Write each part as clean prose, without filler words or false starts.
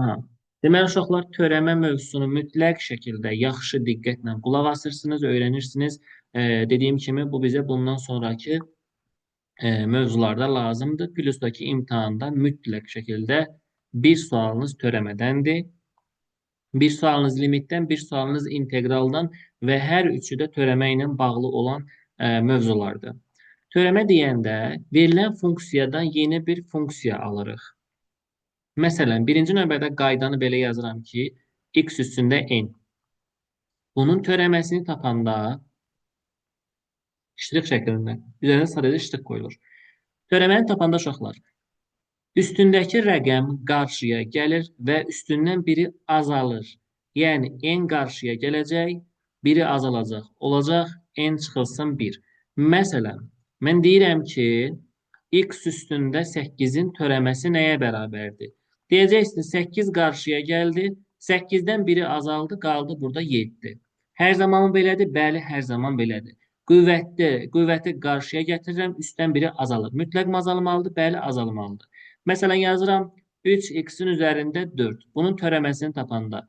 Aha. Deməli, uşaqlar törəmə mövzusunu mütləq şəkildə yaxşı diqqətlə qulaq asırsınız, öyrənirsiniz. Dediyim kimi bu bizə bundan sonraki mövzularda lazımdır. Plus da ki, imtahanda mütləq şəkildə bir sualınız törəmədəndir. Bir sualınız limitdən, bir sualınız inteqraldan və hər üçü də törəmə ilə bağlı olan mövzulardır. Törəmə deyəndə verilən funksiyadan yeni bir funksiya alırıq. Məsələn, birinci növbədə qaydanı belə yazıram ki, x üstündə n. Bunun törəməsini tapanda ştrix şəklində üzərinə sadəcə ştrix qoyulur. Törəməni tapanda uşaqlar, üstündəki rəqəm qarşıya gəlir və üstündən biri azalır. Yəni, n qarşıya gələcək, biri azalacaq. Olacaq, n çıxılsın 1. Məsələn, mən deyirəm ki, x üstündə 8-in törəməsi nəyə bərabərdir? Deyəcəksiniz, 8 qarşıya gəldi, 8-dən biri azaldı, qaldı burada 7. Hər zaman belədir? Bəli, hər zaman belədir. Qüvvəti qarşıya gətirirəm, üstdən biri azalır. Mütləq mi azalmalıdır? Bəli, azalmalıdır. Məsələn, yazıram 3x-in üzərində 4. Bunun törəməsini tapanda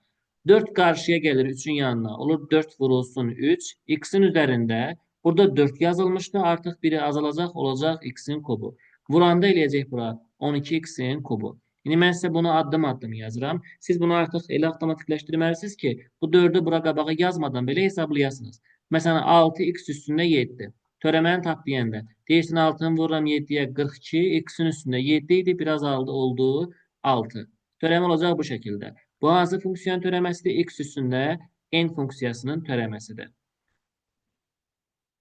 4 qarşıya gəlir 3-ün yanına. Olur 4 vurulsun 3. X-in üzərində burada 4 yazılmışdı. Artıq biri azalacaq, olacaq x-in kubu. Vuranda eləyəcək bura 12x-in kubu. İndi mən sizə bunu addım-addım yazıram. Siz bunu artıq elə avtomatikləşdirməlisiniz ki, bu 4-ü bura qabağa yazmadan belə hesablayasınız. Məsələn, 6x üstündə 7. Törəməni tap deyəndə deyirsin 6-nı vururam 7-yə 42, x-in üstündə 7 idi, biraz oldu 6. Törəmə olacaq bu şəkildə. Bu hansı funksiyanın törəməsidir? X üstündə n funksiyasının törəməsidir.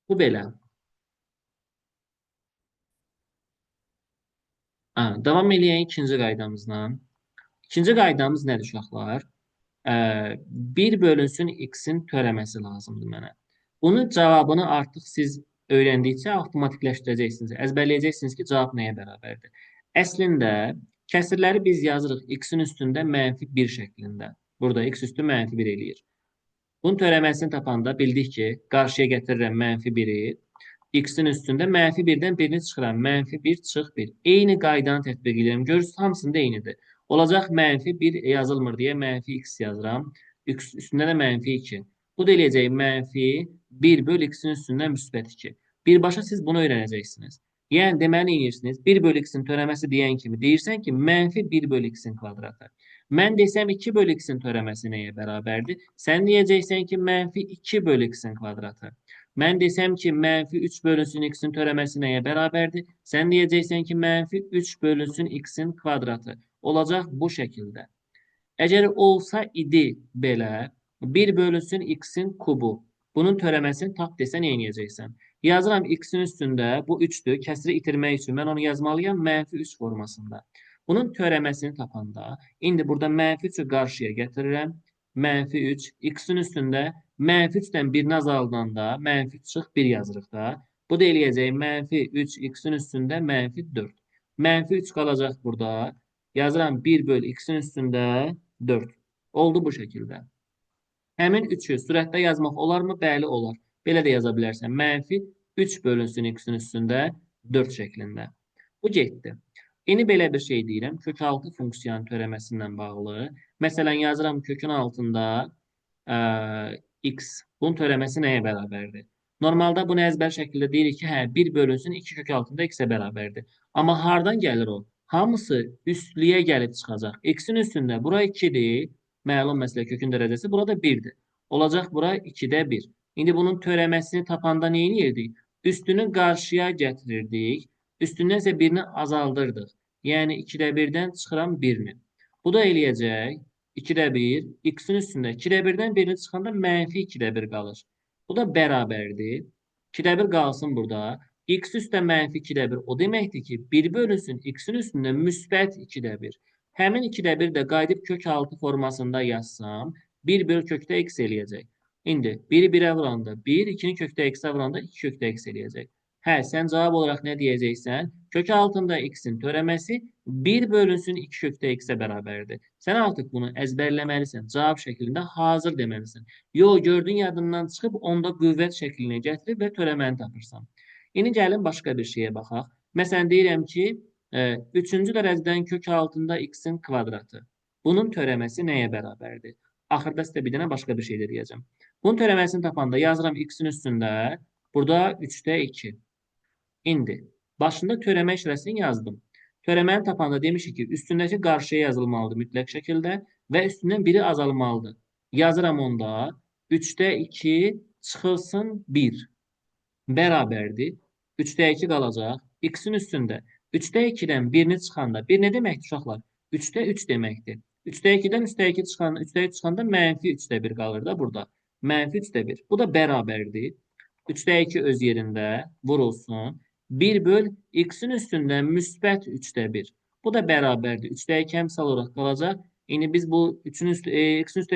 Bu belə. Davam eləyək ikinci qaydamızla. İkinci qaydamız nədir uşaqlar? 1 bölünsün x-in törəməsi lazımdır mənə. Bunun cavabını artıq siz öyrəndikcə avtomatikləşdirəcəksiniz. Əzbərləyəcəksiniz ki, cavab nəyə bərabərdir. Əslində, kəsirləri biz yazırıq x-in üstündə -1 şəklində. Burada x üstü -1 eləyir. Bunun törəməsini tapanda bildik ki, qarşıya gətirirəm -1-i. X-in üstündə -1-dən birini çıxıram. -1 çıx 1. Eyni qaydanı tətbiq edirəm. Görürsünüz, hamısında eynidir. Olacaq -1 yazılmır deyə -x yazıram. X üstündə də -2. Bu da eləyəcək -1 böl x-in üstündə -2. Birbaşa siz bunu öyrənəcəksiniz. Yəni, deməli eləyirsiniz. 1 böl x-in törəməsi deyən kimi deyirsən ki, -1 böl x-in kvadratı. Mən desəm 2 böl x-in törəməsi nəyə bərabərdir? Sən deyəcəksən ki, -2 böl x-in kvadratı. Mən desəm ki, -3 bölünsün x-in törəməsi nəyə bərabərdir? Sən deyəcəksən ki, -3 bölünsün x-in kvadratı. Olacaq bu şəkildə. Əgər olsa idi belə, 1 bölünsün x-in kubu. Bunun törəməsini tap desən, eləyəcəksən. Yazıram x-in üstündə, bu 3-dür. Kəsri itirmək üçün mən onu yazmalıyam -3 formasında. Bunun törəməsini tapanda, indi burada -3-ü qarşıya gətirirəm. -3, x-in üstündə -3-dən birini azaldanda -3 çıx 1 yazırıq da. Bu da eləyəcək -3 x-in üstündə -4. -3 qalacaq burada. Yazıram 1 böl x-in üstündə 4. Oldu bu şəkildə. Həmin 3-ü sürətdə yazmaq olarmı? Bəli, olar. Belə də yaza bilərsən. -3 bölünsün x-in üstündə 4 şəklində. Bu getdi. İndi belə bir şey deyirəm. Kök altı funksiyanın törəməsindən bağlı. Məsələn, yazıram kökün altında x. Bunun törəməsi nəyə bərabərdir? Normalda bunu əzbər şəkildə deyirik ki, 1 bölünsün 2 kök altında x-ə bərabərdir. Amma hardan gəlir o? Hamısı üstlüyə gəlib çıxacaq. X-in üstündə bura 2-dir. Məlum məsələ kökün dərəcəsi burada 1-dir. Olacaq bura 2-də 1. İndi bunun törəməsini tapanda nə edirdik? Üstünü qarşıya gətirirdik. Üstündən isə birini azaldırdıq. Yəni 2-də 1-dən çıxıram 1-ni. Bu da eləyəcək 2-də 1. X-in üstündə 2-də 1-dən birini çıxanda -2-də 1 qalır. Bu da bərabərdir. 2-də 1 qalsın burada. X üstə -2-də 1 o deməkdir ki, 1 bölünsün x-in üstündə müsbət 2-də 1. Həmin 2-də 1 də qayıdıb kök altı formasında yazsam, 1 böl kökdə x eləyəcək. İndi 1-i 1-ə vuranda 1, 2-ni kökdə x-ə vuranda 2 kökdə x eləyəcək. Hə, sən cavab olaraq nə deyəcəksən? Kök altında x-in törəməsi 1 bölünsün 2 kökdə x-ə bərabərdir. Sən artıq bunu əzbərləməlisən. Cavab şəklində hazır deməlisən. Yox, gördün yadından çıxıb, onda qüvvət şəklinə gətirib və törəməni tapırsan. İndi gəlin başqa bir şeyə baxaq. Məsələn, deyirəm ki, 3-cü dərəcədən kök altında x-in kvadratı. Bunun törəməsi nəyə bərabərdir? Axırda sizə bir dənə başqa bir şey də deyəcəm. Bunun törəməsini tapanda yazıram x-in üstündə. Burada 3-də 2. İndi başında törəmə işarəsini yazdım. Törəməni tapanda demişik ki, üstündəki qarşıya yazılmalıdır mütləq şəkildə və üstündən biri azalmalıdır. Yazıram onda 3-də 2 çıxılsın 1 bərabərdir. 3-də 2 qalacaq. X-in üstündə 3-də 2-dən 1-ni çıxanda 1 nə deməkdir uşaqlar? 3-də 3 deməkdir. 3-də 2-dən 3-də 2 çıxanda, 3-də 3 çıxanda mənfi 3-də 1 qalır da burada. Mənfi 3-də 1. Bu da bərabərdir. 3-də 2 öz yerində vurulsun. 1 böl x-in üstündə müsbət 3-də 1. Bu da bərabərdir. 3-də 2 əmsal olaraq qalacaq. İndi biz bu x-in üstə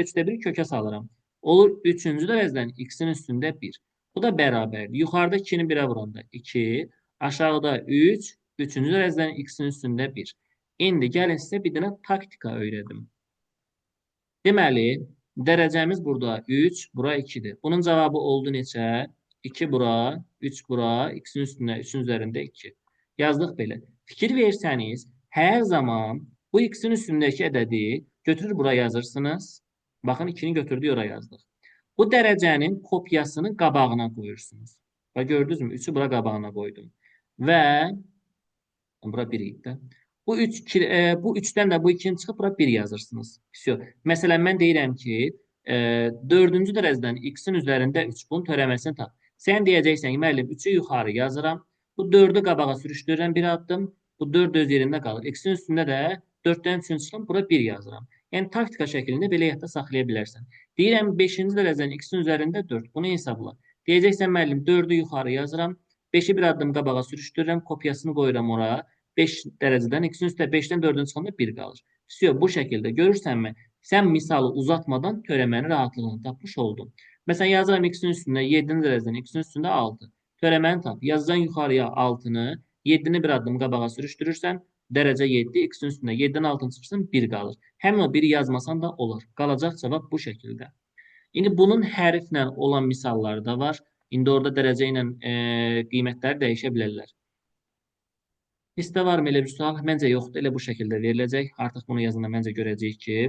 3-də 1 kökə salıram. Olur 3-cü dərəcədən x-in üstündə 1. Bu da bərabərdir. Yuxarıda 2-ni 1-ə vuranda 2, aşağıda 3, 3-cü dərəcədən x-in üstündə 1. İndi gəlin sizə bir dənə taktika öyrədim. Deməli, dərəcəmiz burada 3, bura 2-dir. Bunun cavabı oldu neçə? 2 bura, 3 bura, x-in üstündə 3-ün üzərində 2. Yazdıq belə. Fikir versəniz, hər zaman bu x-in üstündəki ədədi götürür bura yazırsınız. Baxın, 2-ni götürdük, ora yazdıq. Bu dərəcənin kopyasını qabağına qoyursunuz. Və gördünüzmü? 3-ü bura qabağına qoydum. Və bura 1 idi. Bu 3-dən də bu 2-ni çıxıb bura 1 yazırsınız. Məsələn, mən deyirəm ki, 4-cü dərəcədən x-in üzərində 3. Bunun törəməsini tap. Sən deyəcəksən ki, müəllim, 3-ü yuxarı yazıram. Bu 4-ü qabağa sürüşdürürəm bir addım. Bu 4 öz yerində qalır. X-in üstündə də 4-dən 3-ünü çıxım, bura 1 yazıram. Yəni, taktika şəklində belə yadda saxlaya bilərsən. Deyirəm 5-ci dərəcənin x-in üzərində 4. Bunu hesabla. Deyəcəksən müəllim 4-ü yuxarı yazıram. 5-i bir addım qabağa sürüşdürürəm. Kopyasını qoyuram ora. 5 dərəcədən x-in üstə 5-dən 4-ün çıxanda 1 qalır. Bu şəkildə görürsənmi? Sən misalı uzatmadan törəməni rahatlığını tapmış oldun. Məsələn, yazıram x-in üstündə 7-ci dərəcədən x-in üstündə 6. Törəməni tap. Yazıcan yuxarıya 6-nı, 7-ni bir addım qabağa sürüşdürürsən. Dərəcə 7, x-in üstündə 7-dən 6-nı çıxırsan 1 qalır. Həmin o 1-i yazmasan da olur. Qalacaq cavab bu şəkildə. İndi bunun hərflə olan misalları da var. İndi orada dərəcə ilə qiymətləri dəyişə bilərlər. Listə varmı elə bir sual? Məncə yoxdur. Elə bu şəkildə veriləcək. Artıq bunu yazanda məncə görəcəyik ki,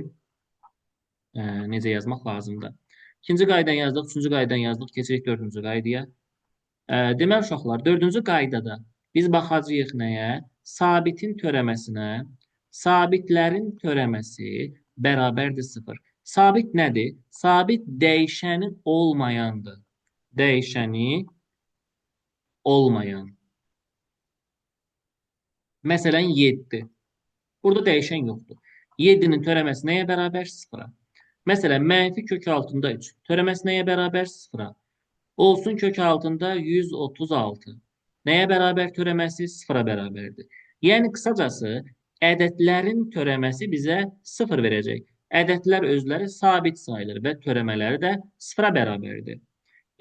necə yazmaq lazımdır. İkinci qaydanı yazdıq, üçüncü qaydanı yazdıq. Keçirik dördüncü qaydaya. Deməli uşaqlar, dördüncü qaydada biz baxacağıq nəyə? Sabitin törəməsinə. Sabitlərin törəməsi bərabərdir 0. Sabit nədir? Sabit dəyişəni olmayandır. Dəyişəni olmayan. Məsələn, 7. Burada dəyişən yoxdur. 7-nin törəməsi nəyə bərabər? 0-a. Məsələn, mənfi kök altında 3. Törəməsi nəyə bərabər? 0-a. Olsun kök altında 136. Nəyə bərabər törəməsi? 0-a bərabərdir. Yəni, qısacası, ədədlərin törəməsi bizə 0 verəcək. Ədədlər özləri sabit sayılır və törəmələri də 0-a bərabərdir.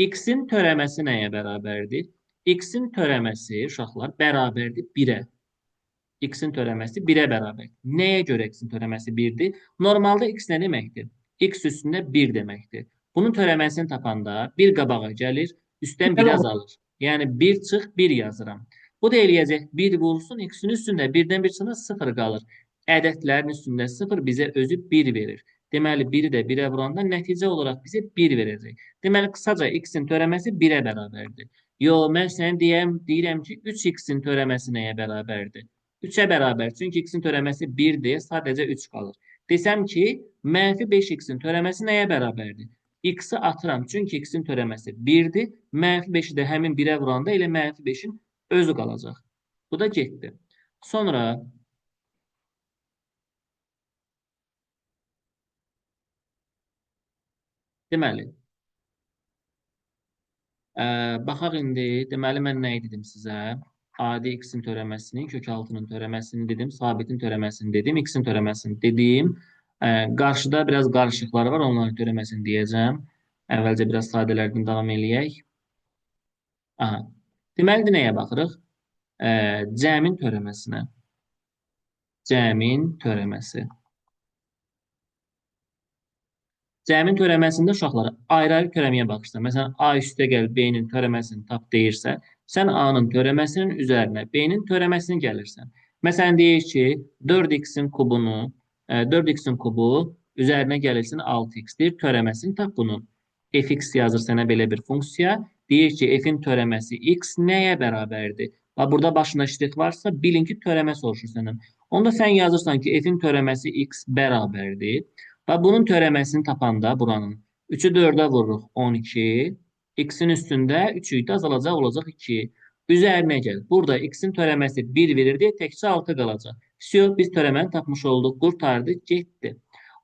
X-in törəməsi nəyə bərabərdir? X-in törəməsi, uşaqlar, bərabərdir 1-ə. X-in törəməsi 1-ə bərabər. Nəyə görə X-in törəməsi 1-dir? Normalda X nə deməkdir? X üstündə 1 deməkdir. Bunun törəməsini tapanda 1 qabağa gəlir, üstdən 1 azalır. Yəni 1 çıx 1 yazıram. Bu da eləyəcək 1 vurulsun, X-in üstündə 1-dən 1 çıxanda 0 qalır. Ədədlərin üstündə 0 bizə özü 1 verir. Deməli, 1-i də 1-ə vuranda nəticə olaraq bizə 1 verəcək. Deməli, qısaca X-in törəməsi 1-ə bərabərdir. Yox, mən sənə deyirəm ki, 3X-in törəməsi nəyə bərabərdir? 3-ə bərabər. Çünki x-in törəməsi 1-dir, sadəcə 3 qalır. Desəm ki, mənfi 5x-in törəməsi nəyə bərabərdir? X-i atıram, çünki x-in törəməsi 1-dir. Mənfi 5-i də həmin 1-ə vuranda elə mənfi 5-in özü qalacaq. Bu da getdi. Sonra deməli, baxaq indi, deməli mən nə dedim sizə? Adi x-in törəməsini, kök altının törəməsini dedim, sabitin törəməsini dedim, x-in törəməsini dedim. Qarşıda biraz qarışıqlar var, onların törəməsini deyəcəm. Əvvəlcə biraz sadələrdən davam eləyək. Aha. Deməli, nəyə baxırıq? Cəmin törəməsinə. Cəmin törəməsi. Cəmin törəməsində uşaqlar ayrı-ayrı törəməyə baxırsan. Məsələn, A üstə gəl B-nin törəməsini tap deyirsə, sən A-nın törəməsinin üzərinə B-nin törəməsini gəlirsən. Məsələn, deyir ki, 4x-in kubunu 4x'in kubu üzərinə gəlirsin 6x-dir. Törəməsini tap bunun. Fx yazır sənə belə bir funksiya. Deyir ki, f'in törəməsi x nəyə bərabərdir? Və burada başında ştrix varsa, bilin ki, törəmə soruşur səndən. Onda sən yazırsan ki, f'in törəməsi x bərabərdir. Və bunun törəməsini tapanda buranın 3-ü 4-ə vururuq 12. X-in üstündə 3 idi, azalacaq olacaq 2. Üzərinə gəl. Burada x-in törəməsi 1 verir deyə təkcə 6 qalacaq. Vəsiyo, biz törəməni tapmış olduq, qurtardı, getdi.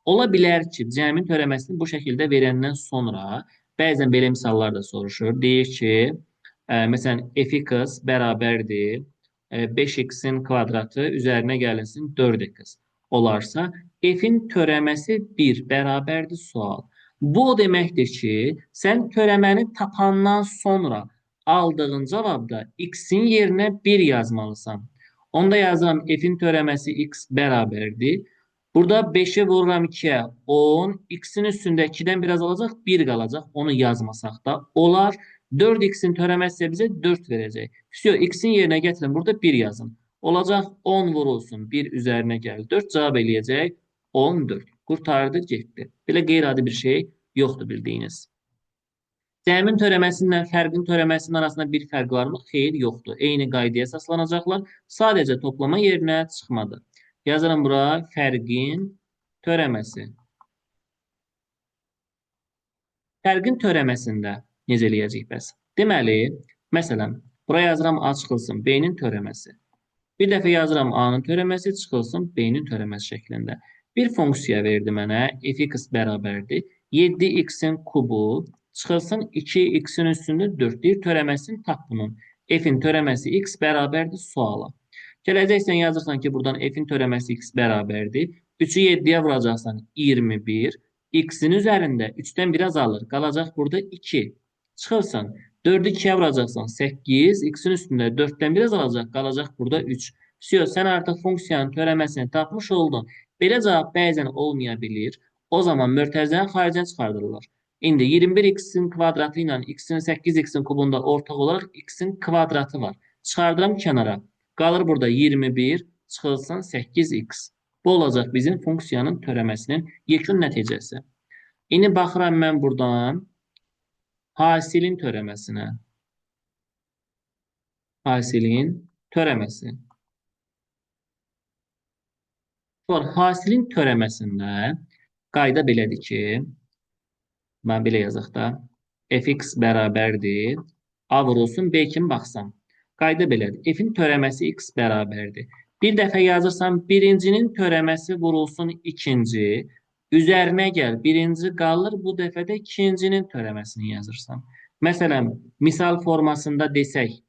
Ola bilər ki, cəmin törəməsini bu şəkildə verəndən sonra bəzən belə misallar da soruşur. Deyir ki, məsələn, fx bərabərdir 5x-in kvadratı üzərinə gəlinsin 4x olarsa, f'in törəməsi 1 bərabərdir sual. Bu o deməkdir ki, sən törəməni tapandan sonra aldığın cavabda x-in yerinə 1 yazmalısan. Onda yazıram f'in törəməsi x bərabərdir. Burada 5'i vururam 2'ye 10. X'in üstündə 2'den biraz alacaq 1 qalacaq. Onu yazmasaq da olar. 4x'in törəməsi isə bizə 4 verəcək. Vəsiyo, x'in yerinə gətirin. Burada 1 yazın. Olacaq 10 vurulsun. 1 üzərinə gəl. 4 cavab eləyəcək 14. Qurtardı, getdi. Belə qeyri-adi bir şey yoxdur bildiyiniz. Cəmin törəməsindən fərqin törəməsinin arasında bir fərq varmı? Xeyr, yoxdur. Eyni qaydaya əsaslanacaqlar. Sadəcə toplama yerinə çıxmadır. Yazıram bura fərqin törəməsi. Fərqin törəməsində necə eləyəcəyik bəs? Deməli, məsələn, bura yazıram A çıxılsın B-nin törəməsi. Bir dəfə yazıram A-nın törəməsi çıxılsın B-nin törəməsi şəklində. Bir funksiya verdi mənə. Fx bərabərdir. 7x-in kubu çıxılsın 2x-in üstündə 4 deyir. Törəməsini tap bunun. F'in törəməsi x bərabərdir suala. Gələcəksən yazırsan ki, buradan f'in törəməsi x bərabərdir. 3'ü 7'yə vuracaqsan 21. X'in üzərində 3'dən biraz alır. Qalacaq burada 2. Çıxırsan. 4'ü 2'yə vuracaqsan 8. X'in üstündə 4'dən biraz alacaq. Qalacaq burada 3. Vəsiyo, sən artıq funksiyanın törəməsini tapmış oldun. Belə cavab bəzən olmaya bilir. O zaman mötərizəni xaricdən çıxardırlar. İndi 21x'in kvadratı ilə x'in 8x'in kubunda ortaq olaraq x'in kvadratı var. Çıxardıram kənara. Qalır burada 21 çıxılsın 8x. Bu olacaq bizim funksiyanın törəməsinin yekun nəticəsi. İndi baxıram mən buradan hasilin törəməsinə. Hasilin törəməsi. Sonra hasilin törəməsində qayda belədir ki, mən belə yazaq da, fx bərabərdir. A vurulsun B kimi baxsam. Qayda belədir. F'in törəməsi x bərabərdir. Bir dəfə yazırsam, birincinin törəməsi vurulsun ikinci. Üzərinə gəl, birinci qalır. Bu dəfə də ikincinin törəməsini yazırsam. Məsələn, misal formasında desək,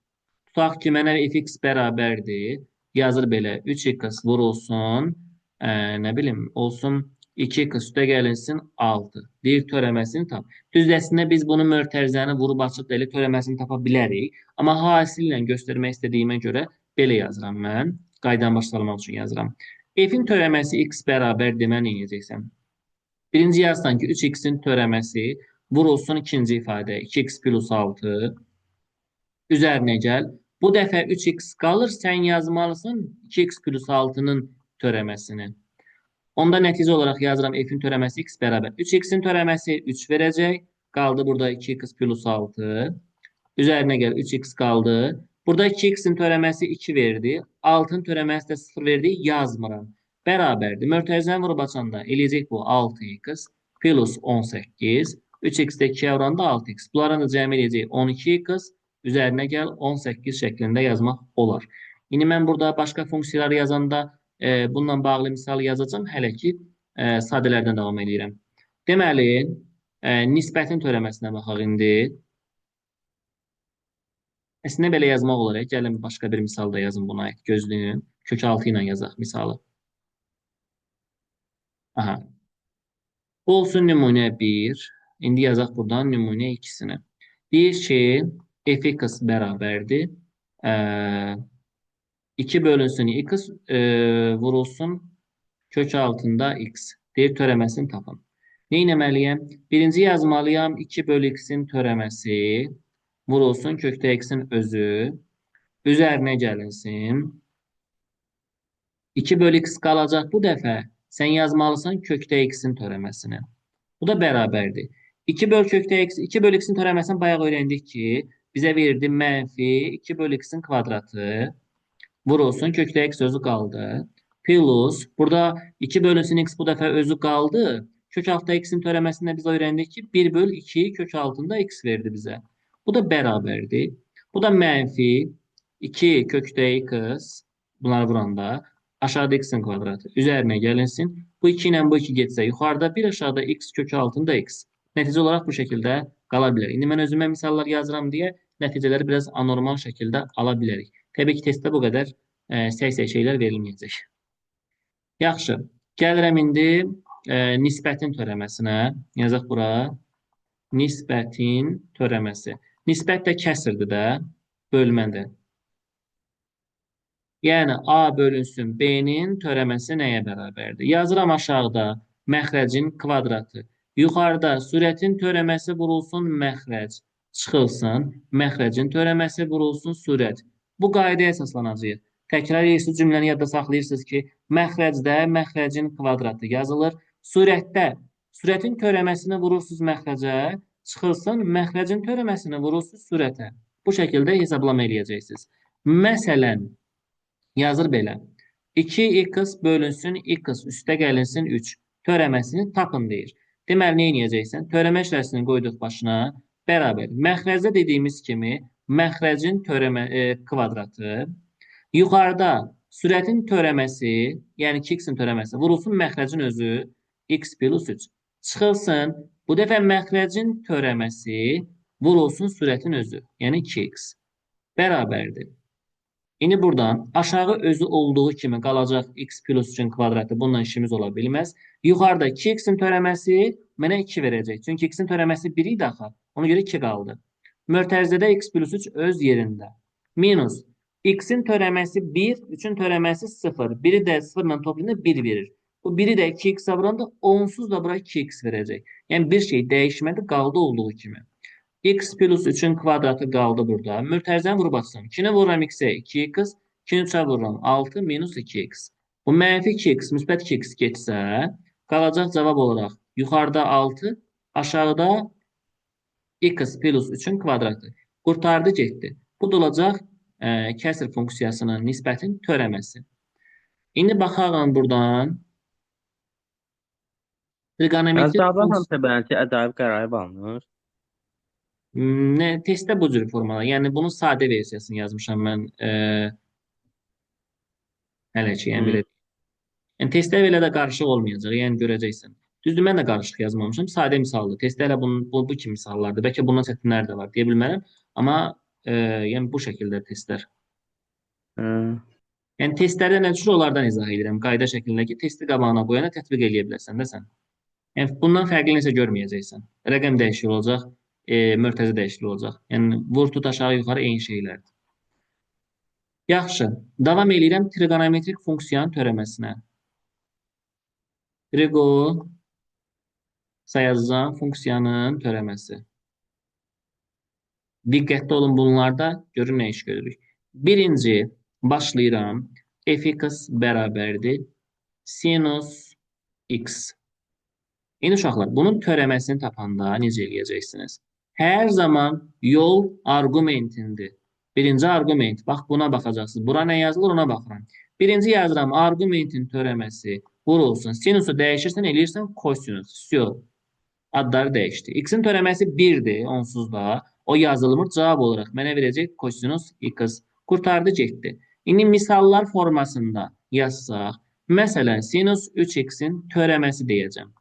tutaq ki, mənə fx bərabərdir. Yazır belə, 3x vurulsun, nə bilim, olsun 2x üstə gəlinsin 6. Deyir törəməsini tap. Düzdəsində biz bunu mötərizəni vurub açıb da elə törəməsini tapa bilərik. Amma hasil ilə göstərmək istədiyimə görə belə yazıram mən. Qaydan başlamaq üçün yazıram. F'in törəməsi x bərabər demən eləyəcəksən. Birinci yazsan ki, 3x'in törəməsi vurulsun ikinci ifadə 2x plus 6. Üzərinə gəl. Bu dəfə 3x qalır, sən yazmalısan 2x plus 6'nın törəməsini. Onda nəticə olaraq yazıram f'in törəməsi x bərabər. 3x'in törəməsi 3 verəcək. Qaldı burada 2x plus 6. Üzərinə gəl 3x qaldı. Burada 2x'in törəməsi 2 verdi. 6'ın törəməsi də 0 verdi. Yazmıram. Bərabərdir. Mötərizəni vurub açanda eləyəcək bu 6x plus 18. 3x-də 2'yə vuranda 6x. Bunların da cəmi eləyəcək 12x. Üzərinə gəl 18 şəklində yazmaq olar. İndi mən burada başqa funksiyaları yazanda bununla bağlı misal yazacağım. Hələ ki, sadələrdən davam edirəm. Deməli, nisbətin törəməsinə baxaq indi. Əslində belə yazmaq olar. Gəlin başqa bir misal da yazın buna aid. Gözləyin. Kök 6 ilə yazaq misalı. Aha. Bu olsun nümunə 1. İndi yazaq buradan nümunə 2'sini. Deyir ki, fx bərabərdir. 2 bölünsün x vurulsun kök altında x. Deyir törəməsini tapın. Nə etməliyəm? Birinci yazmalıyam 2 bölü x'in törəməsi vurulsun kökdə x'in özü. Üzərinə gəlinsin. 2 bölü x qalacaq bu dəfə. sən yazmalısan kökdə x-in törəməsini. Bu da bərabərdir. 2 böl kökdə x, 2 böl x-in törəməsini bayaq öyrəndik ki, bizə verdi mənfi 2 böl x-in kvadratı vurulsun kökdə x özü qaldı. Plus, burada 2 bölünsün x bu dəfə özü qaldı. Kök altında x-in törəməsində biz öyrəndik ki, 1 böl 2 kök altında x verdi bizə. Bu da bərabərdir. Bu da mənfi 2 kökdə x, bunları vuranda aşağıda x-in kvadratı üzərinə gəlinsin. Bu 2 ilə bu 2 getsə yuxarıda, bir aşağıda x kök altında x. Nəticə olaraq bu şəkildə qala bilər. İndi mən özümə misallar yazıram deyə nəticələri biraz anormal şəkildə ala bilərik. Təbii ki, testdə bu qədər səy-səy şeylər verilməyəcək. Yaxşı. Gəlirəm indi nisbətin törəməsinə. Yazaq bura. Nisbətin törəməsi. Nisbət də kəsirdir də, bölmədir. Yəni, A bölünsün B-nin törəməsi nəyə bərabərdir? Yazıram aşağıda məxrəcin kvadratı. Yuxarıda sürətin törəməsi vurulsun məxrəc. Çıxılsın, məxrəcin törəməsi vurulsun sürət. Bu qaydaya əsaslanacaq. Təkrar edirsiniz, cümləni yadda saxlayırsınız ki, məxrəcdə məxrəcin kvadratı yazılır. Sürətdə sürətin törəməsini vurursunuz məxrəcə, çıxılsın, məxrəcin törəməsini vurursunuz sürətə. Bu şəkildə hesablama eləyəcəksiniz. Məsələn, yazır belə. 2x bölünsün x üstə gəlinsin 3. Törəməsini tapın deyir. Deməli, nə edəcəksən? Törəmə işlərisini qoyduq başına. Bərabər. Məxrəcdə dediyimiz kimi məxrəcin kvadratı. Yuxarıda sürətin törəməsi, yəni 2x-in törəməsi vurulsun məxrəcin özü x plus 3. Çıxılsın. Bu dəfə məxrəcin törəməsi vurulsun sürətin özü, yəni 2x. Bərabərdir. İndi buradan aşağı özü olduğu kimi qalacaq x plus 3-ün kvadratı. Bununla işimiz ola bilməz. Yuxarıda 2x-in törəməsi mənə 2 verəcək. Çünki x-in törəməsi 1 idi axı. Ona görə 2 qaldı. Mötərizədə x plus 3 öz yerində. Minus x-in törəməsi 1, 3-ün törəməsi 0. 1-i də 0 ilə toplayanda 1 verir. Bu 1-i də 2x-ə vuranda onsuz da bura 2x verəcək. Yəni bir şey dəyişmədi, qaldı olduğu kimi. X plus 3-ün kvadratı qaldı burada. Mötərizəni vurub açsam. 2-ni vururam x-ə 2x, 2-ni 3-ə vururam 6 minus 2x. Bu mənfi 2x, müsbət 2x getsə, qalacaq cavab olaraq yuxarıda 6, aşağıda x plus 3-ün kvadratı. Qurtardı, getdi. Bu da olacaq kəsir funksiyasının nisbətin törəməsi. İndi baxalım buradan. Trigonometrik Əzablar hamısı beləncə əcaib qəraib alınır. Testdə bu cür formalar. Yəni bunun sadə versiyasını yazmışam mən hələ ki, yəni belə. Yəni testdə belə də qarışıq olmayacaq. Yəni görəcəksən. Düzdür, mən də qarışıq yazmamışam. Sadə misaldır. Testdə hələ bu kimi misallardır. Bəlkə bundan çətinlər də var, deyə bilmərəm. Amma yəni bu şəkildə testlər. Yəni testlərdə nə düşür, onlardan izah edirəm. Qayda şəklində ki, testi qabağına qoyana tətbiq edə bilərsən də sən. Yəni bundan fərqli nəsə görməyəcəksən. Rəqəm dəyişikliyi olacaq, mötərizə dəyişikliyi olacaq. Yəni vur tut aşağı yuxarı eyni şeylərdir. Yaxşı, davam edirəm trigonometrik funksiyanın törəməsinə. Trigo sayacağım funksiyanın törəməsi. Diqqətli olun bunlarda, görün nə iş görürük. Birinci başlayıram. F(x) bərabərdir sinus x. İndi uşaqlar, bunun törəməsini tapanda necə eləyəcəksiniz? Hər zaman yol argumentindir. Birinci argument, bax buna baxacaqsınız. Bura nə yazılır, ona baxıram. Birinci yazıram, argumentin törəməsi vurulsun. Sinusu dəyişirsən, eləyirsən kosinus. Adları dəyişdi. X-in törəməsi 1-dir, onsuz da. O yazılmır, cavab olaraq mənə verəcək kosinus x. Qurtardı, getdi. İndi misallar formasında yazsaq, məsələn, sinus 3x-in törəməsi deyəcəm.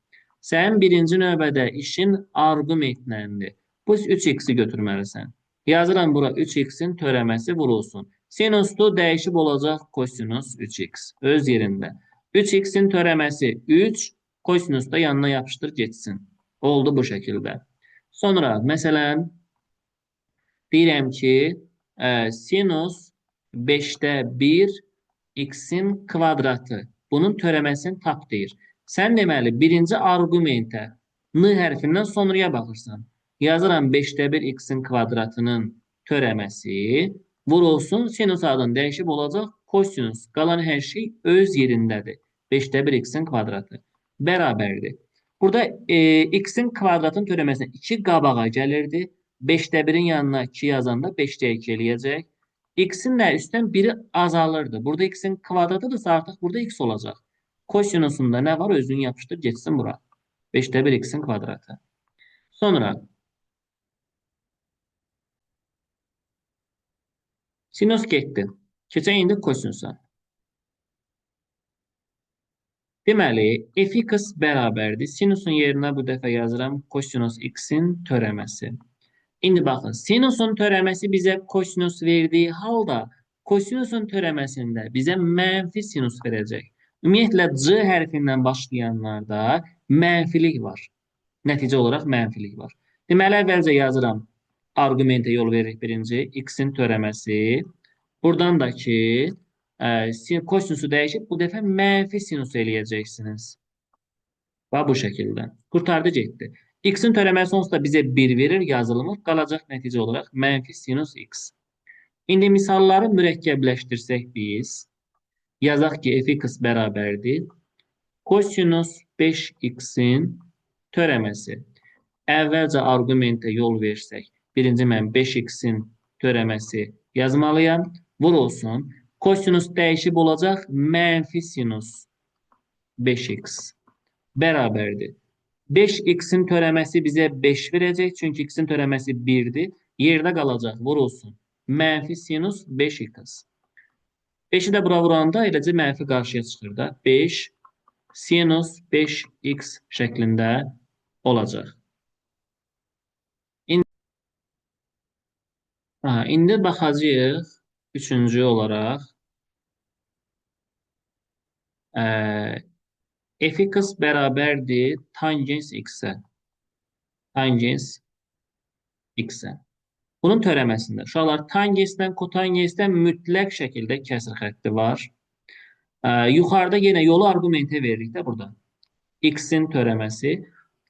Sən birinci növbədə işin argumentləridir. Bu 3x-i götürməlisən. Yazıram bura 3x-in törəməsi vurulsun. Sinuslu dəyişib olacaq kosinus 3x. Öz yerində. 3x-in törəməsi 3, kosinus da yanına yapışdır getsin. Oldu bu şəkildə. Sonra, məsələn, deyirəm ki, sinus 5-də 1 x-in kvadratı. Bunun törəməsini tap deyir. Sən deməli, birinci argumentə n hərfindən sonraya baxırsan. Yazıram 5-də 1 x-in kvadratının törəməsi vurulsun, sinus adını dəyişib olacaq kosinus. Qalan hər şey öz yerindədir. 5'te 1 x'in kvadratı bərabərdir. Burada x'in kvadratın törəməsinə 2 qabağa gəlirdi. 5'te 1'in yanına 2 yazanda 5'te 2 eləyəcək. X'in də üstdən biri azalırdı. Burada x'in kvadratıdırsa artıq burada x olacaq. Kosinusunda nə var? Özünü yapışdır, geçsin bura. 5'te 1 x'in kvadratı. Sonra sinus getdi. Keçək indi kosinusa. Deməli, fx bərabərdir. Sinusun yerinə bu dəfə yazıram kosinus x'in törəməsi. İndi baxın, sinusun törəməsi bizə kosinus verdiyi halda kosinusun törəməsində bizə mənfi sinus verəcək. Ümumiyyətlə, C hərfindən başlayanlarda mənfilik var. Nəticə olaraq mənfilik var. Deməli, əvvəlcə yazıram. Arqumentə yol veririk birinci. X'in törəməsi. Buradan da ki, kosinusu dəyişib bu dəfə mənfi sinus eləyəcəksiniz. Və bu şəkildə. Qurtardı getdi. X'in törəməsi onsuz da bizə 1 verir, yazılmır. Qalacaq nəticə olaraq mənfi sinus x. İndi misalları mürəkkəbləşdirsək biz, yazaq ki, fx bərabərdir. Kosinus 5x'in törəməsi. Əvvəlcə arqumentə yol versək, birinci mən 5x'in törəməsi yazmalıyam. Vur olsun. Kosinus dəyişib olacaq mənfi sinus 5x bərabərdir. 5x'in törəməsi bizə 5 verəcək. Çünki x'in törəməsi 1'dir. Yerdə qalacaq. Vur olsun. Mənfi sinus 5x. 5'i də bura vuranda eləcə mənfi qarşıya çıxır da. 5 sinus 5x şəklində olacaq. İndi baxacağıq üçüncü olaraq fx bərabərdir tangens x-ə. Tangens x-ə. Bunun törəməsində uşaqlar tangensdən, kotangensdən mütləq şəkildə kəsr xətti var. Yuxarıda yenə yolu arqumentə veririk də burada. X'in törəməsi.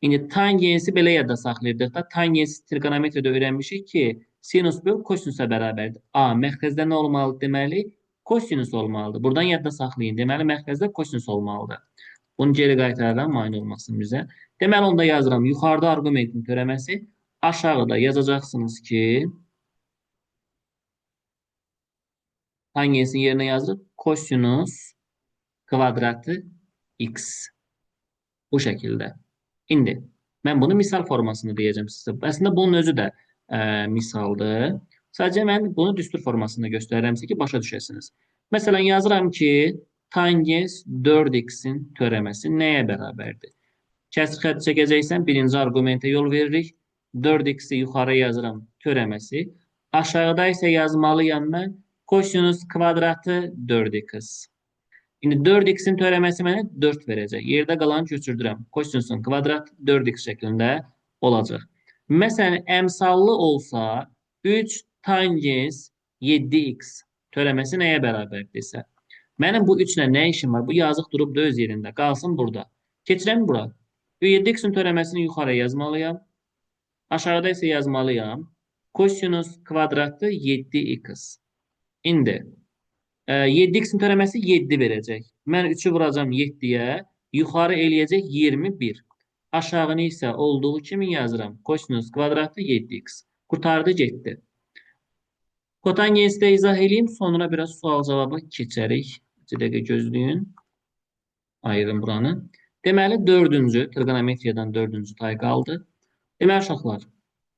İndi tangensi belə yadda saxlayırdıq da. Tangensi trigonometriyada öyrənmişik ki, sinus böl kosinusa bərabərdir. Məxrəzdə nə olmalıdır deməli? Kosinus olmalıdır. Buradan yadda saxlayın. Deməli, məxrəzdə kosinus olmalıdır. Bunu geri qaytarıram, mane olmasın bizə. Deməli, onda yazıram. Yuxarıda arqumentin törəməsi. Aşağıda yazacaqsınız ki, tangensin yerinə yazırıq. Kosinus kvadratı x. Bu şəkildə. İndi, mən bunu misal formasında deyəcəm sizə. Əslində, bunun özü də misaldır. Sadəcə mən bunu düstur formasında göstərirəm ki, başa düşəsiniz. Məsələn, yazıram ki, tangens 4x-in törəməsi nəyə bərabərdir? Kəsr xətti çəkəcəksən, birinci arqumentə yol veririk. 4x-i yuxarı yazıram, törəməsi. Aşağıda isə yazmalıyam mən kosinus kvadratı 4x. İndi 4x'in törəməsi mənə 4 verəcək. Yerdə qalanı köçürdürəm. Kosinusun kvadratı 4x şəklində olacaq. Məsələn, əmsallı olsa 3 tangens 7x törəməsi nəyə bərabərdirsə. Mənim bu 3 ilə nə işim var? Bu yazıq durub da öz yerində. Qalsın burada. Keçirəm bura. 7x'in törəməsini yuxarı yazmalıyam. Aşağıda isə yazmalıyam. Kosinus kvadratı 7x. İndi 7x'in törəməsi 7 verəcək. Mən 3'ü vuracam 7'yə. Yuxarı eləyəcək 21. Aşağını isə olduğu kimi yazıram. Kosinus kvadratı 7x. Qurtardı getdi. Kotangensi də izah edeyim. Sonra biraz sual cavabı keçərik. Bir dəqiqə gözləyin. Ayırın buranı. Deməli, dördüncü, trigonometriyadan dördüncü tay qaldı. Deməli, uşaqlar,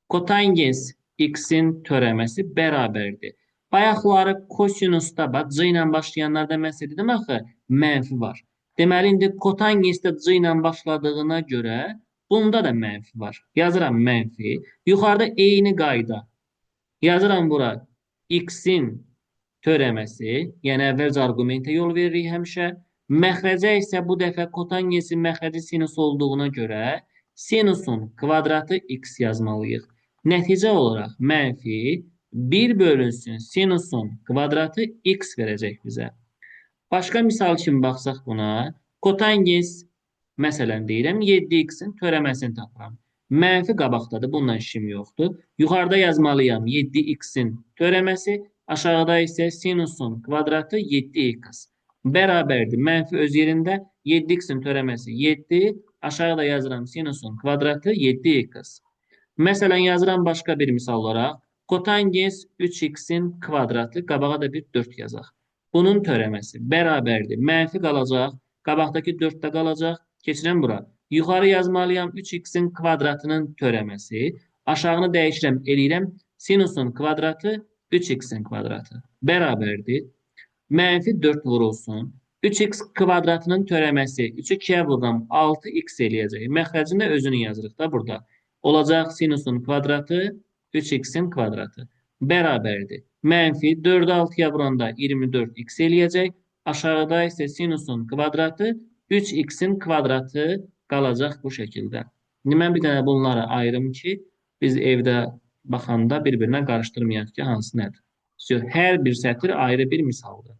kotangens x-in törəməsi bərabərdir. Bayaqları kosinusda, C ilə başlayanlarda mən sizə dedim axı, mənfi var. Deməli, indi kotangensdə C ilə başladığına görə bunda da mənfi var. Yazıram mənfi. Yuxarıda eyni qayda. Yazıram bura x-in törəməsi, yəni əvvəlcə arqumentə yol veririk həmişə. Məxrəcə isə bu dəfə kotangensin məxrəci sinus olduğuna görə sinusun kvadratı x yazmalıyıq. Nəticə olaraq mənfi 1 bölünsün sinusun kvadratı x verəcək bizə. Başqa misal kimi baxsaq buna, kotangens, məsələn deyirəm, 7x-in törəməsini tapıram. Mənfi qabaqdadır, bununla işim yoxdur. Yuxarıda yazmalıyam 7x-in törəməsi, aşağıda isə sinusun kvadratı 7x. bərabərdir. Mənfi öz yerində 7x-in törəməsi 7. Aşağıda yazıram sinusun kvadratı 7x. Məsələn, yazıram başqa bir misal olaraq. Kotangens 3x-in kvadratı, qabağa da bir 4 yazaq. Bunun törəməsi bərabərdir. Mənfi qalacaq, qabaqdakı 4 də qalacaq. Keçirəm bura. Yuxarı yazmalıyam 3x-in kvadratının törəməsi. Aşağını dəyişirəm, eləyirəm. Sinusun kvadratı 3x-in kvadratı. Bərabərdir. Mənfi 4 vurulsun. 3x kvadratının törəməsi 3-ü 2-yə vururam 6x eləyəcək. Məxrəcində özünü yazırıq da burada. Olacaq sinusun kvadratı 3x-in kvadratı. Bərabərdir. Mənfi 4-ü 6-ya vuranda 24x eləyəcək. Aşağıda isə sinusun kvadratı 3x-in kvadratı qalacaq bu şəkildə. İndi mən bir dənə bunları ayırım ki, biz evdə baxanda bir-birinə qarışdırmayaq ki, hansı nədir. Hər bir sətir ayrı bir misaldır.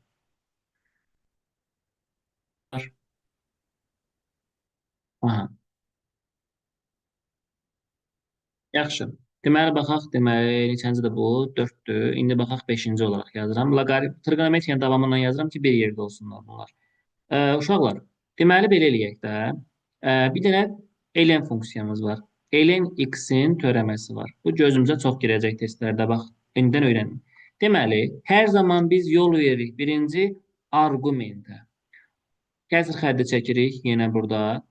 Aha, yaxşı. Deməli, baxaq, deməli, neçəncidir bu? 4-dür. İndi baxaq 5-ci olaraq yazıram. Trigonometriyanın davamından yazıram ki, bir yerdə olsunlar bunlar. Uşaqlar, deməli, belə eləyək də. Bir dənə ln funksiyamız var. Ln x-in törəməsi var. Bu gözümüzə çox girəcək testlərdə, bax, indidən öyrənin. Deməli, hər zaman biz yol veririk birinci arqumentə. Kəsr xətti çəkirik yenə burada.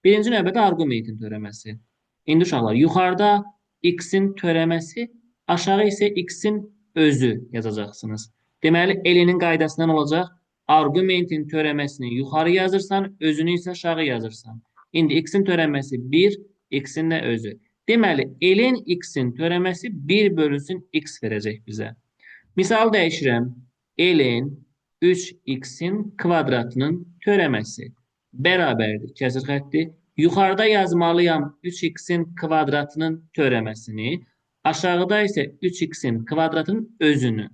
Birinci növbədə arqumentin törəməsi. İndi uşaqlar, yuxarıda x-in törəməsi, aşağı isə x-in özü yazacaqsınız. Deməli, elinin qaydasından olacaq. Arqumentin törəməsini yuxarı yazırsan, özünü isə aşağı yazırsan. İndi x-in törəməsi 1, x-in də özü. Deməli, elin x-in törəməsi 1 bölünsün x verəcək bizə. Misal dəyişirəm. Elin 3x-in kvadratının törəməsi bərabərdir. Kəsr xətti. Yuxarıda yazmalıyam 3x-in kvadratının törəməsini. Aşağıda isə 3x-in kvadratının özünü.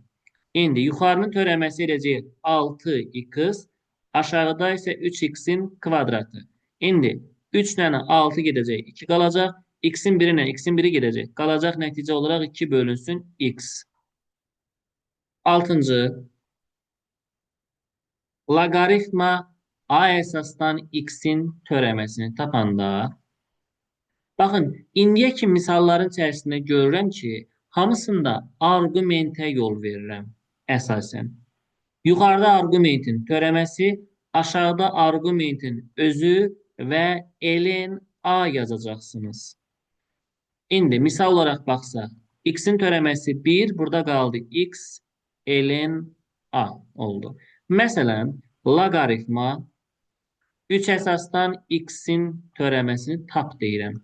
İndi yuxarının törəməsi eləcək 6x. Aşağıda isə 3x-in kvadratı. İndi 3 dənə 6 gedəcək, 2 qalacaq. X-in biri ilə x-in biri gedəcək. Qalacaq nəticə olaraq 2 bölünsün x. 6-cı. Loqaritma a əsasdan x-in törəməsini tapanda, baxın, indiyə kimi misalların içərisində görürəm ki, hamısında arqumentə yol verirəm əsasən. Yuxarıda arqumentin törəməsi, aşağıda arqumentin özü və ln a yazacaqsınız. İndi misal olaraq baxsaq, x-in törəməsi 1, burada qaldı x ln a oldu. Məsələn, loqaritma 3 əsasdan x-in törəməsini tap deyirəm.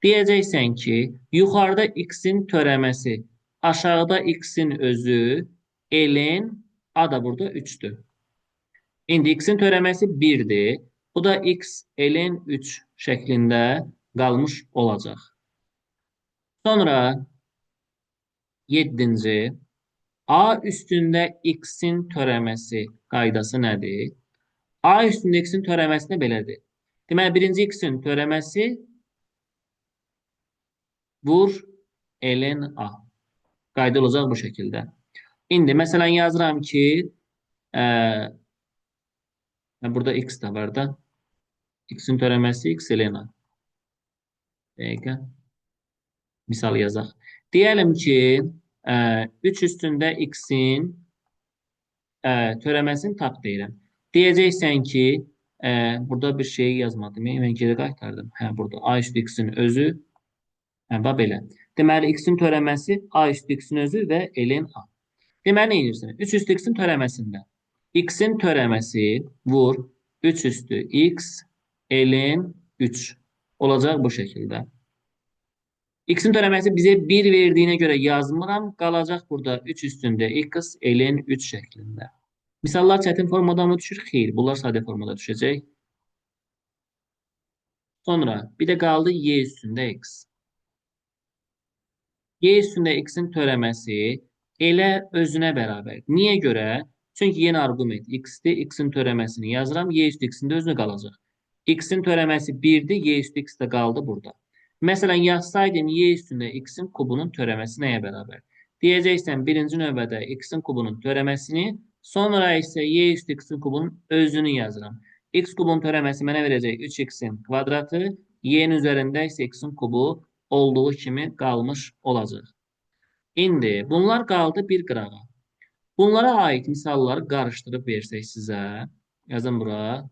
Deyəcəksən ki, yuxarıda x-in törəməsi, aşağıda x-in özü, ln a da burada 3-dür. İndi x-in törəməsi 1-dir. Bu da x ln 3 şəklində qalmış olacaq. Sonra 7-ci. A üstündə x-in törəməsi qaydası nədir? A üstündə x-in törəməsi belədir. Deməli, birinci x-in törəməsi vur ln a. Qayda olacaq bu şəkildə. İndi, məsələn, yazıram ki, burada x də var da. X-in törəməsi x ln a. Dəqiqə. Misal yazaq. Deyəlim ki, 3 üstündə x-in törəməsini tap deyirəm. Deyəcəksən ki, burada bir şey yazmadım. Mən geri qaytardım. Burada a üstü x-in özü. Belə. Deməli, x-in törəməsi a üstü x-in özü və ln a. Deməli, nə edirsən? 3 üstü x-in törəməsində. X-in törəməsi vur 3 üstü x ln 3 olacaq bu şəkildə. X-in törəməsi bizə 1 verdiyinə görə yazmıram. Qalacaq burada 3 üstündə x ln 3 şəklində. Misallar çətin formada mı düşür? Xeyr, bunlar sadə formada düşəcək. Sonra bir də qaldı y üstündə x. Y üstündə x-in törəməsi elə özünə bərabər. Niyə görə? Çünki yenə arqument x-dir. X-in törəməsini yazıram. Y üstü x-in də özünə qalacaq. X-in törəməsi 1-dir. Y üstü x də qaldı burada. Məsələn, yazsaydım y üstündə x-in kubunun törəməsi nəyə bərabər? Deyəcəksən, birinci növbədə x-in kubunun törəməsini Sonra isə y üstü x kubun özünü yazıram. X kubun törəməsi mənə verəcək 3x'in kvadratı. Y'nin üzərində isə x'in kubu olduğu kimi qalmış olacaq. İndi bunlar qaldı bir qırağa. Bunlara aid misalları qarışdırıb versək sizə. Yazın bura.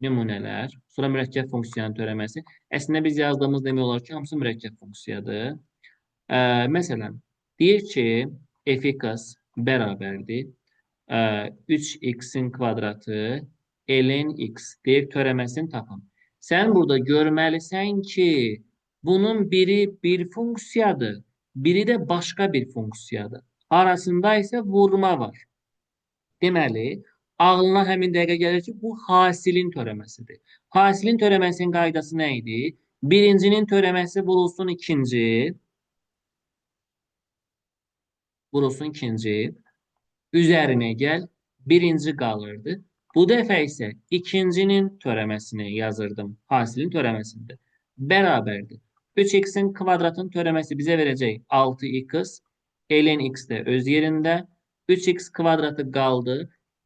Nümunələr. Sonra mürəkkəb funksiyanın törəməsi. Əslində biz yazdığımız demək olar ki, hamısı mürəkkəb funksiyadır. Məsələn, deyir ki, f(x) bərabərdir 3x'in kvadratı ln x deyir, törəməsini tapın. Sən burada görməlisən ki, bunun biri bir funksiyadır, biri də başqa bir funksiyadır. Arasında isə vurma var. Deməli, ağlına həmin dəqiqə gəlir ki, bu hasilin törəməsidir. Hasilin törəməsinin qaydası nə idi? Birincinin törəməsi vurulsun ikinci, vurulsun ikinci, üzərinə gəl, birinci qalırdı. Bu dəfə isə ikincinin törəməsini yazırdım. Hasilin törəməsində. Bərabərdir. 3x'in kvadratın törəməsi bizə verəcək 6x. Ln x də öz yerində. 3x kvadratı qaldı.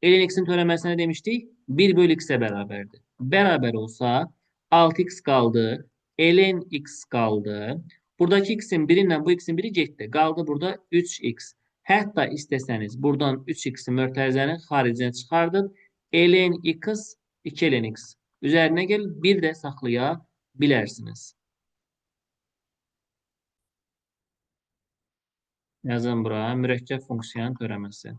Ln x'in törəməsi nə demişdik? 1 bölü x-ə bərabərdir. Bərabər olsa 6x qaldı. Ln x qaldı. Buradakı x-in biri ilə bu x-in biri getdi. Qaldı burada 3x. Hətta istəsəniz buradan 3x-i mötərizənin xaricinə çıxardıb ln x 2 ln x üzərinə gəl, bir də saxlaya bilərsiniz. Yazın bura mürəkkəb funksiyanın törəməsi.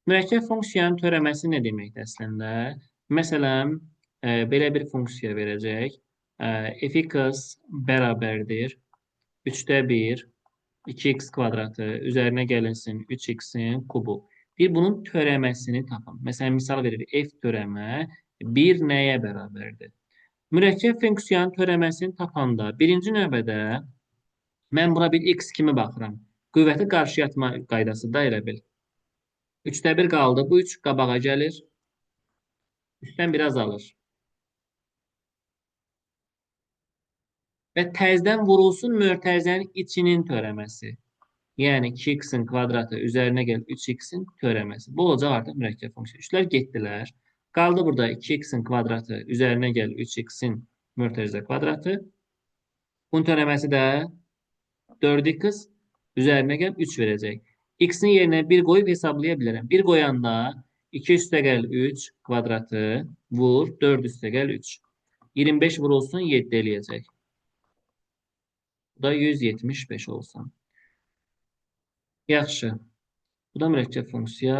Mürəkkəb funksiyanın törəməsi nə deməkdir əslində? Məsələn, belə bir funksiya verəcək. f(x) bərabərdir 3-də 1, 2x kvadratı üzərinə gəlinsin 3x'in kubu. Bir bunun törəməsini tapın. Məsələn, misal verir. F törəmə 1 nəyə bərabərdir? Mürəkkəb funksiyanın törəməsini tapanda birinci növbədə mən bura bir x kimi baxıram. Qüvvəti qarşıya atma qaydası da elə bil. 3-də 1 qaldı. Bu 3 qabağa gəlir. Üstdən biraz alır. Və təzdən vurulsun mötərizənin içinin törəməsi. Yəni 2x'in kvadratı üzərinə gəl 3x'in törəməsi. Bu olacaq artıq mürəkkəb funksiya. 3'lər getdilər. Qaldı burada 2x'in kvadratı üzərinə gəl 3x'in mötərizə kvadratı. Bunun törəməsi də 4x üzərinə gəl 3 verəcək. X'in yerinə 1 qoyub hesablaya bilərəm. 1 qoyanda 2 üstə gəl 3 kvadratı vur 4 üstə gəl 3. 25 vurulsun 7 eləyəcək. Bu da 175 olsun. Yaxşı. Bu da mürəkkəb funksiya.